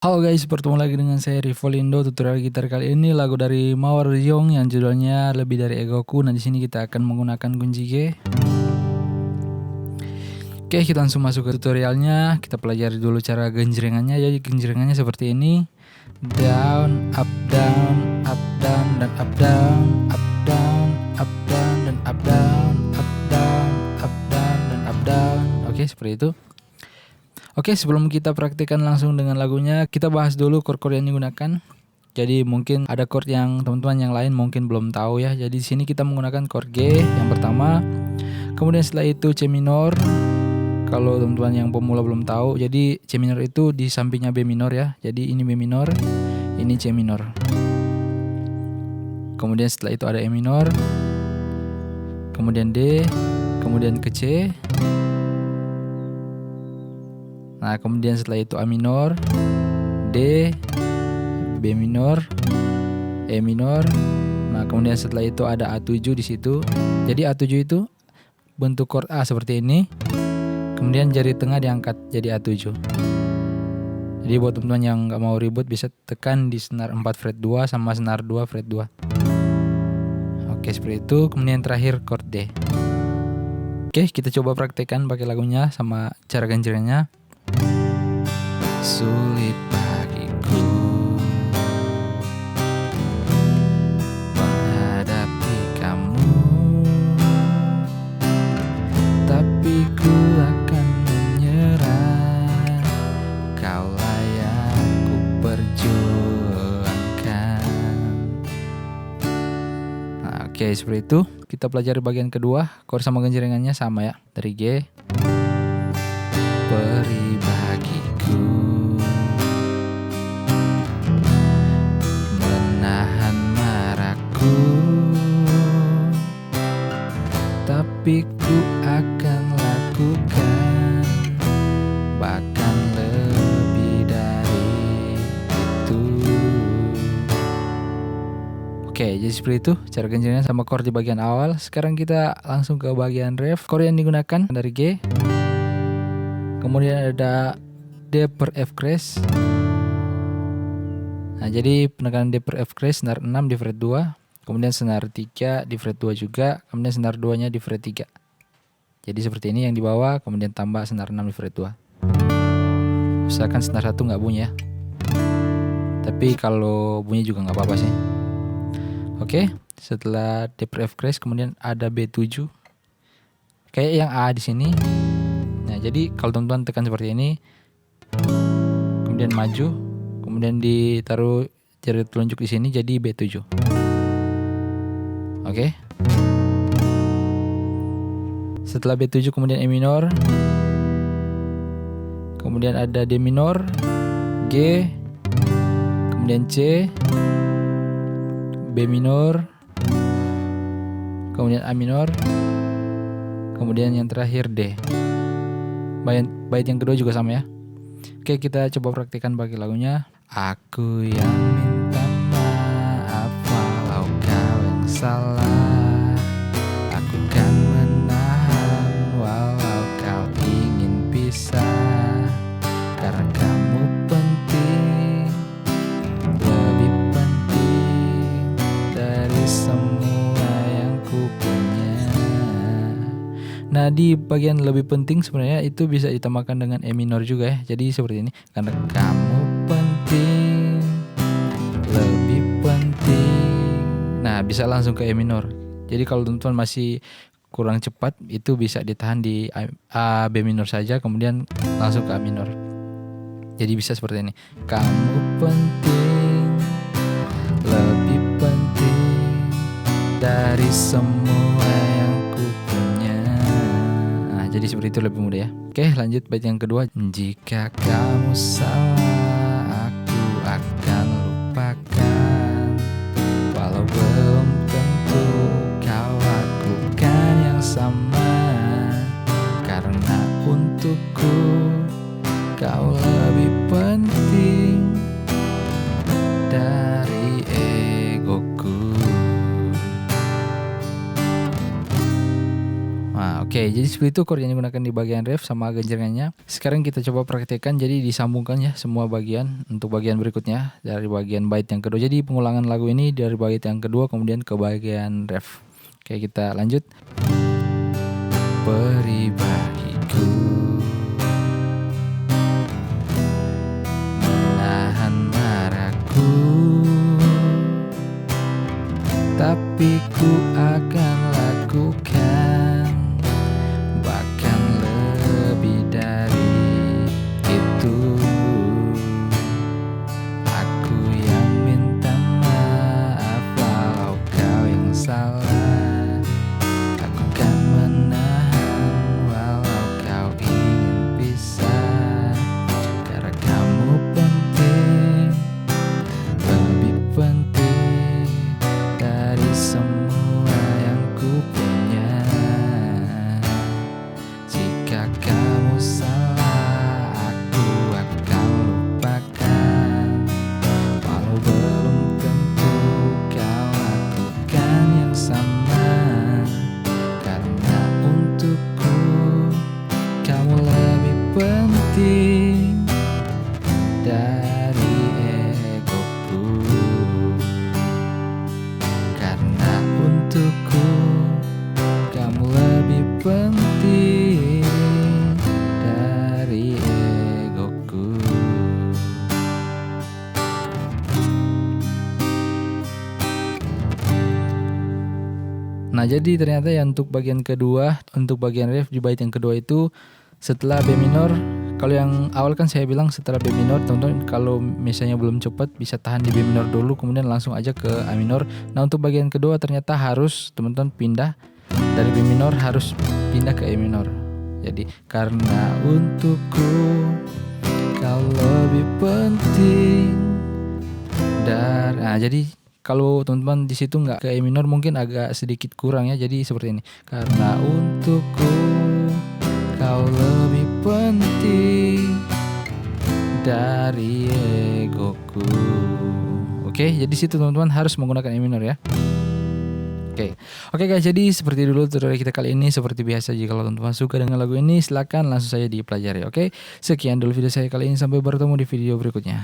Halo guys, bertemu lagi dengan saya Rivolindo. Tutorial gitar kali ini lagu dari Mawar Ryong yang judulnya Lebih Dari Egoku. Nah, di sini kita akan menggunakan kunci G. Oke, kita langsung masuk ke tutorialnya. Kita pelajari dulu cara genjrengannya. Jadi genjrengannya seperti ini. Down, up, down, up, down, dan up, down, up, down, up, down, dan up, down, up, down, up, down, dan up, down. Oke, seperti itu. Oke, sebelum kita praktikkan langsung dengan lagunya, kita bahas dulu chord-chord yang digunakan. Jadi mungkin ada chord yang teman-teman yang lain mungkin belum tahu ya. Jadi di sini kita menggunakan chord G yang pertama. Kemudian setelah itu C minor. Kalau teman-teman yang pemula belum tahu, jadi C minor itu di sampingnya B minor ya. Jadi ini B minor, ini C minor. Kemudian setelah itu ada E minor. Kemudian D, kemudian ke C. Nah, kemudian setelah itu A minor, D, B minor, E minor. Nah, kemudian setelah itu ada A7 di situ. Jadi A7 itu bentuk chord A seperti ini. Kemudian jari tengah diangkat jadi A7. Jadi buat teman-teman yang nggak mau ribut bisa tekan di senar 4 fret 2 sama senar 2 fret 2. Oke, seperti itu. Kemudian terakhir chord D. Oke, kita coba praktekkan pakai lagunya sama cara genjrengnya. Sulit bagiku menghadapi kamu, tapi ku akan menyerah. Kaulah yang ku perjuangkan. Nah, oke, seperti itu. Kita pelajari bagian kedua. Chord sama genjrengannya sama ya, dari G. Beri bagiku menahan marahku, tapi ku akan lakukan bahkan lebih dari itu. Oke, jadi seperti itu cara genjrengan sama chord di bagian awal. Sekarang kita langsung ke bagian ref. Chord yang digunakan dari G. Kemudian ada D per F crash. Nah, jadi penekanan D per F crash senar 6 di fret 2. Kemudian senar 3 di fret 2 juga. Kemudian senar 2 nya di fret 3. Jadi seperti ini yang di bawah. Kemudian tambah senar 6 di fret 2. Misalkan senar 1 nggak bunyi ya. Tapi kalau bunyi juga nggak apa-apa sih. Oke, setelah D per F crash kemudian ada B7. Kayak yang A di sini. Nah, jadi kalau teman-teman tekan seperti ini, kemudian maju, kemudian ditaruh jari telunjuk di sini jadi B7. Oke. Setelah B7 kemudian E minor. Kemudian ada D minor, G, kemudian C, B minor, kemudian A minor, kemudian yang terakhir D. Bait yang kedua juga sama ya. Oke, kita coba praktikkan pakai lagunya. Aku yang minta maaf walau kau yang salah. Aku kan menahan walau kau ingin pisah. Karena kamu penting, lebih penting dari semua yang ku punya. Nah, di bagian lebih penting sebenarnya itu bisa ditambahkan dengan E minor juga ya. Jadi seperti ini. Karena kamu penting, lebih penting. Nah, bisa langsung ke E minor. Jadi kalau teman-teman masih kurang cepat, itu bisa ditahan di A, B minor saja, kemudian langsung ke A minor. Jadi bisa seperti ini. Kamu penting, lebih penting dari semua yang ku punya. Nah, jadi seperti itu lebih mudah ya. Oke, lanjut bait yang kedua. Jika kamu salah, aku akan lupakan. Walau belum tentu kau lakukan yang sama. Karena untukku kau lebih penting dari egoku. Nah, oke, Oke, jadi seperti itu chord yang digunakan di bagian ref sama genjrengannya. Sekarang kita coba praktekkan, jadi disambungkan ya semua bagian untuk bagian berikutnya dari bagian bait yang kedua. Jadi pengulangan lagu ini dari bait yang kedua kemudian ke bagian ref. Oke, kita lanjut. Beri bagiku menahan marahku, tapi ku akan lakukan bahkan lebih dari itu. Aku yang minta maaf walau kau yang salah. Aku kan menahan walau kau ingin pisah, karena kamu penting, lebih penting dari semua yang ku punya. Jika kamu salah, aku akan lupakan, walau belum tentu kau lakukan yang sama. Karena untukku kamu lebih penting dari egoku. Karena untukku kamu lebih penting dari egoku. Nah, jadi ternyata ya untuk bagian kedua, untuk bagian ref di bait yang kedua itu setelah B minor. Kalau yang awal kan saya bilang setelah B minor, teman-teman kalau misalnya belum cepat bisa tahan di B minor dulu kemudian langsung aja ke A minor. Nah, untuk bagian kedua ternyata harus teman-teman pindah dari B minor, harus pindah ke E minor. Jadi karena untukku kau lebih penting dari, nah jadi kalau teman-teman di situ nggak ke E minor mungkin agak sedikit kurang ya. Jadi seperti ini. Karena untukku kau lebih penting dari egoku. Oke, jadi situ teman-teman harus menggunakan E minor ya. Oke guys, jadi seperti dulu tutorial kita kali ini. Seperti biasa, jika teman-teman suka dengan lagu ini silahkan langsung saja dipelajari. Oke, sekian dulu video saya kali ini, sampai bertemu di video berikutnya.